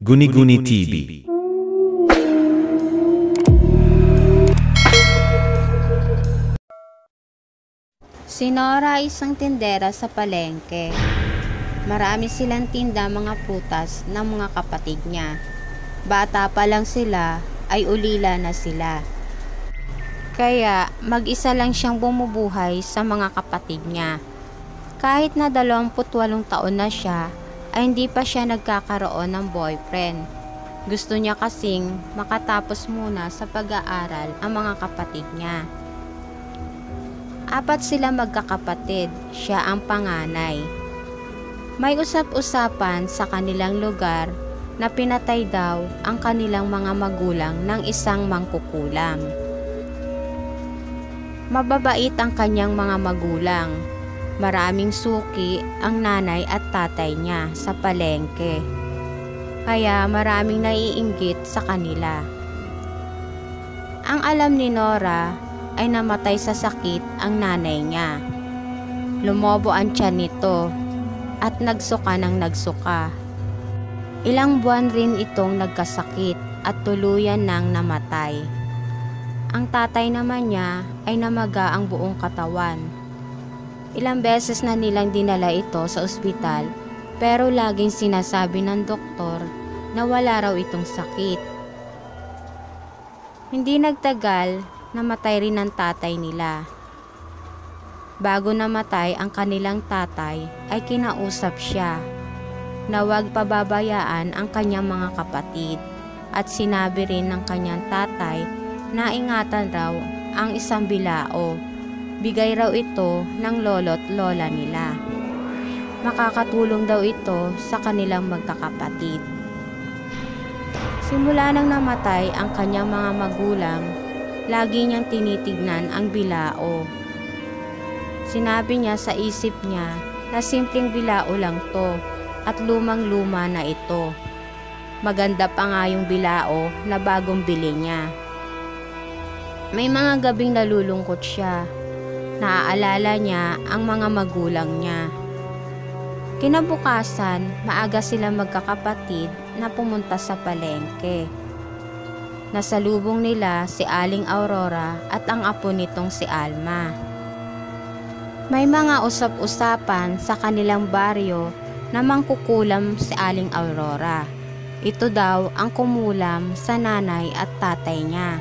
Guni-Guni TV. Si Nora ay isang tindera sa palengke. Marami silang tinda mga prutas ng mga kapatid niya. Bata pa lang sila ay ulila na sila. Kaya mag-isa lang siyang bumubuhay sa mga kapatid niya. Kahit na 28 taon na siya, ay hindi pa siya nagkakaroon ng boyfriend. Gusto niya kasing makatapos muna sa pag-aaral ang mga kapatid niya. 4 sila magkakapatid, siya ang panganay. May usap-usapan sa kanilang lugar na pinatay daw ang kanilang mga magulang ng isang mangkukulam. Mababait ang kanyang mga magulang. Maraming suki ang nanay at tatay niya sa palengke. Kaya maraming naiinggit sa kanila. Ang alam ni Nora ay namatay sa sakit ang nanay niya. Lumobo ang tiyan nito at nagsuka ng nagsuka. Ilang buwan rin itong nagkasakit at tuluyan nang namatay. Ang tatay naman niya ay namaga ang buong katawan. Ilang beses na nilang dinala ito sa ospital pero laging sinasabi ng doktor na wala raw itong sakit. Hindi nagtagal, namatay rin ang tatay nila. Bago namatay ang kanilang tatay ay kinausap siya na huwag pababayaan ang kanyang mga kapatid at sinabi rin ng kanyang tatay na ingatan raw ang isang bilao. Bigay raw ito ng lolo't lola nila. Makakatulong daw ito sa kanilang magkakapatid. Simula nang namatay ang kanyang mga magulang, lagi niyang tinitignan ang bilao. Sinabi niya sa isip niya na simpleng bilao lang to at lumang-luma na ito. Maganda pa nga yung bilao na bagong bili niya. May mga gabing nalulungkot siya. Naaalala niya ang mga magulang niya. Kinabukasan, maaga sila magkakapatid na pumunta sa palengke. Nasalubong nila si Aling Aurora at ang apo nitong si Alma. May mga usap-usapan sa kanilang baryo na mangkukulam si Aling Aurora. Ito daw ang kumulam sa nanay at tatay niya.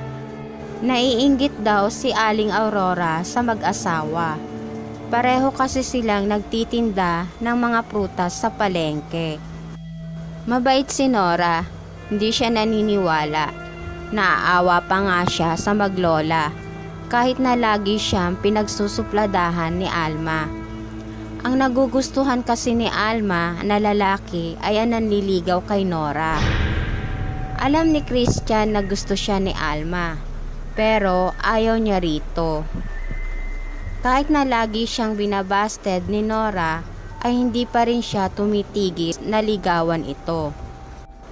Naiinggit daw si Aling Aurora sa mag-asawa. Pareho kasi silang nagtitinda ng mga prutas sa palengke. Mabait si Nora, hindi siya naniniwala. Naaawa pa nga siya sa maglola, kahit na lagi siyang pinagsusupladahan ni Alma. Ang nagugustuhan kasi ni Alma na lalaki ay ang nanliligaw kay Nora. Alam ni Christian na gusto siya ni Alma, pero ayaw niya rito. Kahit na lagi siyang binabasted ni Nora, ay hindi pa rin siya tumitigis na ligawan ito.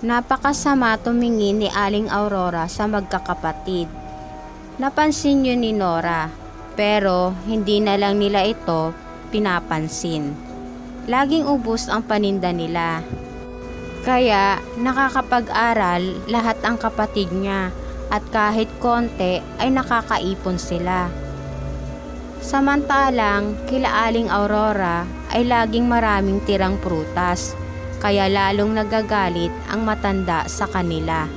Napakasama tumingin ni Aling Aurora sa magkakapatid. Napansin yun ni Nora, pero hindi na lang nila ito pinapansin. Laging ubos ang paninda nila. Kaya nakakapag-aral lahat ang kapatid niya at kahit konti ay nakakaipon sila. Samantalang kila Aling Aurora ay laging maraming tirang prutas, kaya lalong nagagalit ang matanda sa kanila.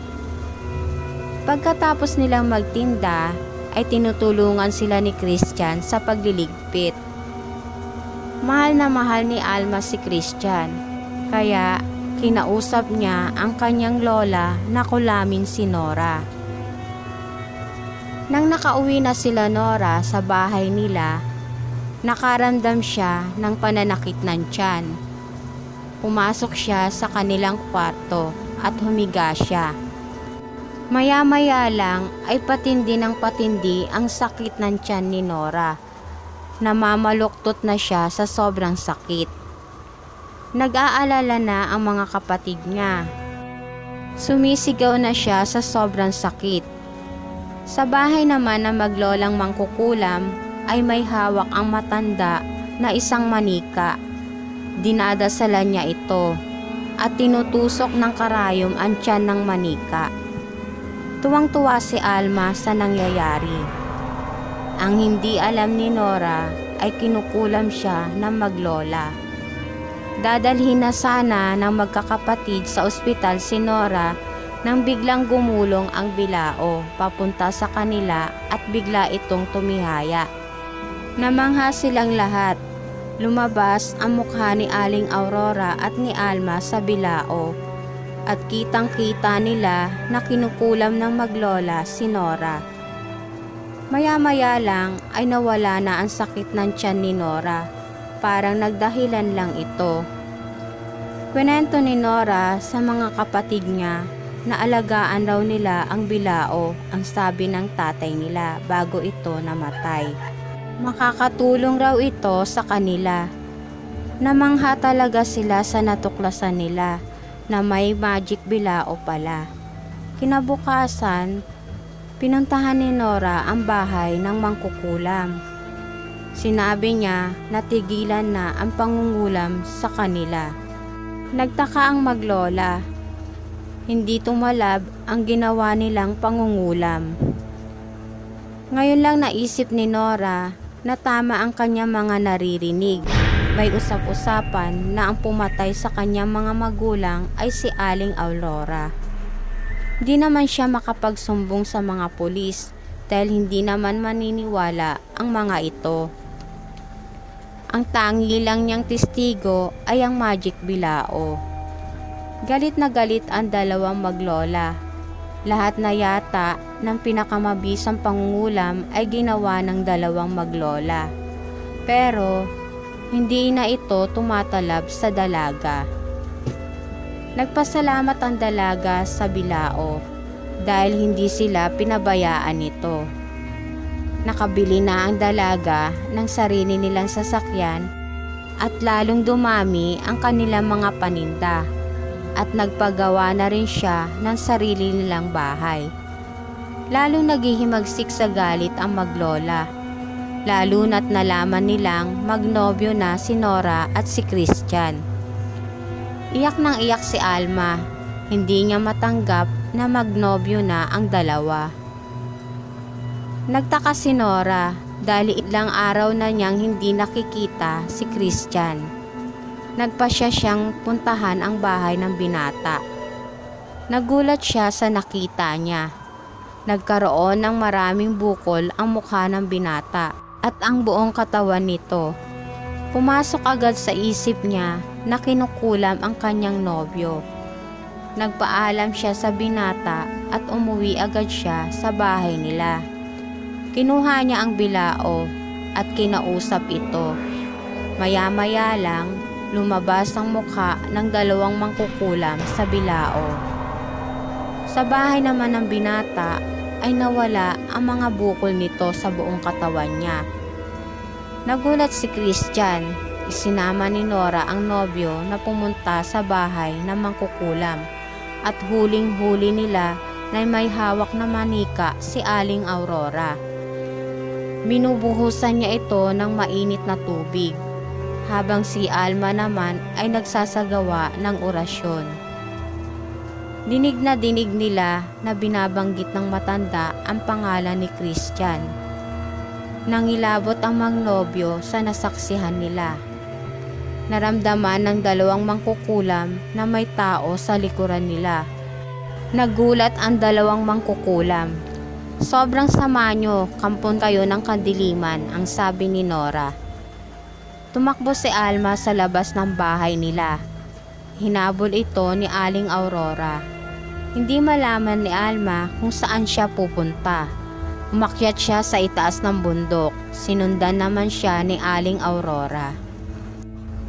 Pagkatapos nilang magtinda, ay tinutulungan sila ni Christian sa pagliligpit. Mahal na mahal ni Alma si Christian, kaya kinausap niya ang kanyang lola na kulamin si Nora. Nang nakauwi na sila Nora sa bahay nila, nakaramdam siya ng pananakit ng tiyan. Pumasok siya sa kanilang kwarto at humiga siya. Maya-maya lang ay patindi ng patindi ang sakit ng tiyan ni Nora. Namamaluktot na siya sa sobrang sakit. Nag-aalala na ang mga kapatid niya. Sumisigaw na siya sa sobrang sakit. Sa bahay naman na maglolang mangkukulam ay may hawak ang matanda na isang manika. Dinadasalan niya ito at tinutusok ng karayom ang tiyan ng manika. Tuwang-tuwa si Alma sa nangyayari. Ang hindi alam ni Nora ay kinukulam siya ng maglola. Dadalhin na sana ng magkakapatid sa ospital si Nora nang biglang gumulong ang bilao papunta sa kanila at bigla itong tumihaya. Namangha silang lahat. Lumabas ang mukha ni Aling Aurora at ni Alma sa bilao at kitang-kita nila na kinukulam ng maglola si Nora. Maya-maya lang ay nawala na ang sakit ng tiyan ni Nora. Parang nagdahilan lang ito. Kwento ni Nora sa mga kapatid niya na alagaan raw nila ang bilao, ang sabi ng tatay nila bago ito namatay. Makakatulong raw ito sa kanila. Namangha talaga sila sa natuklasan nila na may magic bilao pala. Kinabukasan, pinuntahan ni Nora ang bahay ng mangkukulam. Sinabi niya na tigilan na ang pangungulam sa kanila. Nagtaka ang maglola. Hindi tumalab ang ginawa nilang pangungulam. Ngayon lang naisip ni Nora na tama ang kanyang mga naririnig. May usap-usapan na ang pumatay sa kanyang mga magulang ay si Aling Aurora. Di naman siya makapagsumbong sa mga pulis dahil hindi naman maniniwala ang mga ito. Ang tangi lang niyang testigo ay ang magic bilao. Galit na galit ang dalawang maglola. Lahat na yata ng pinakamabisang pangungulam ay ginawa ng dalawang maglola. Pero hindi na ito tumatalab sa dalaga. Nagpasalamat ang dalaga sa bilao dahil hindi sila pinabayaan nito. Nakabili na ang dalaga ng sarili nilang sasakyan at lalong dumami ang kanilang mga paninda. At nagpagawa na rin siya ng sarili nilang bahay. Lalong naghihimagsik sa galit ang maglola, lalo na't nalaman nilang magnobyo na si Nora at si Christian. Iyak nang iyak si Alma, hindi niya matanggap na magnobyo na ang dalawa. Nagtaka si Nora dahil ilang araw na niyang hindi nakikita si Christian. Nagpasya siyang puntahan ang bahay ng binata. Nagulat siya sa nakita niya. Nagkaroon ng maraming bukol ang mukha ng binata at ang buong katawan nito. Pumasok agad sa isip niya na kinukulam ang kanyang nobyo. Nagpaalam siya sa binata at umuwi agad siya sa bahay nila. Kinuha niya ang bilao at kinausap ito. Maya-maya lang, lumabas ang mukha ng dalawang mangkukulam sa bilao. Sa bahay naman ng binata ay nawala ang mga bukol nito sa buong katawan niya. Nagulat si Christian. Isinama ni Nora ang nobyo na pumunta sa bahay ng mangkukulam at huling-huli nila na may hawak na manika si Aling Aurora. Binubuhusan niya ito ng mainit na tubig, habang si Alma naman ay nagsasagawa ng orasyon. Dinig na dinig nila na binabanggit ng matanda ang pangalan ni Christian. Nangilabot ang mangnobyo sa nasaksihan nila. Naramdaman ng dalawang mangkukulam na may tao sa likuran nila. Nagulat ang dalawang mangkukulam. Sobrang sama nyo, kampon kayo ng kadiliman, ang sabi ni Nora. Tumakbo si Alma sa labas ng bahay nila. Hinabol ito ni Aling Aurora. Hindi malaman ni Alma kung saan siya pupunta. Umakyat siya sa itaas ng bundok. Sinundan naman siya ni Aling Aurora.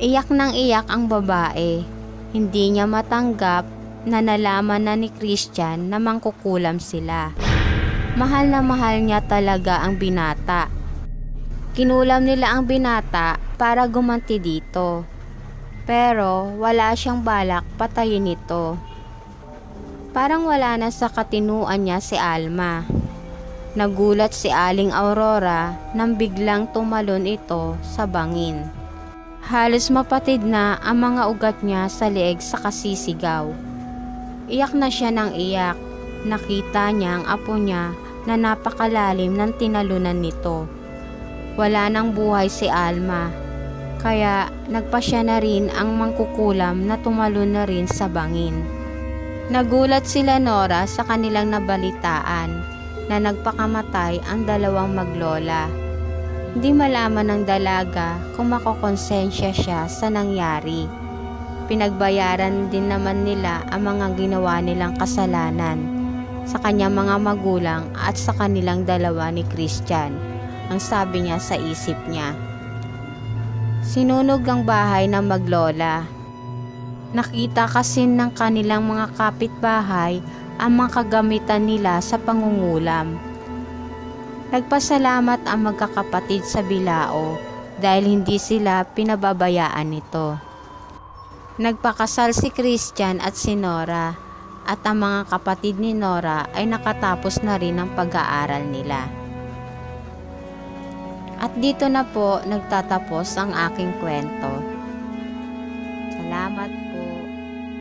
Iyak nang iyak ang babae. Hindi niya matanggap na nalaman na ni Christian na mangkukulam sila. Mahal na mahal niya talaga ang binata. Kinulam nila ang binata para gumanti dito. Pero wala siyang balak patayin ito. Parang wala na sa katinuan niya si Alma. Nagulat si Aling Aurora nang biglang tumalon ito sa bangin. Halos mapatid na ang mga ugat niya sa leeg sa kasisigaw. Iyak na siya ng iyak. Nakita niya ang apo niya na napakalalim ng tinalunan nito. Wala nang buhay si Alma, kaya nagpasya na rin ang mangkukulam na tumalon na rin sa bangin. Nagulat sila Nora sa kanilang nabalitaan na nagpakamatay ang dalawang maglola. Hindi malaman ng dalaga kung makokonsensya siya sa nangyari. Pinagbayaran din naman nila ang mga ginawa nilang kasalanan sa kanyang mga magulang at sa kanilang dalawa ni Christian, ang sabi niya sa isip niya. Sinunog ang bahay ng maglola. Nakita kasi ng kanilang mga kapitbahay ang mga kagamitan nila sa pangungulam. Nagpasalamat ang magkakapatid sa Bilao dahil hindi sila pinababayaan nito. Nagpakasal si Christian at si Nora at ang mga kapatid ni Nora ay nakatapos na rin ang pag-aaral nila. At dito na po nagtatapos ang aking kwento. Salamat po.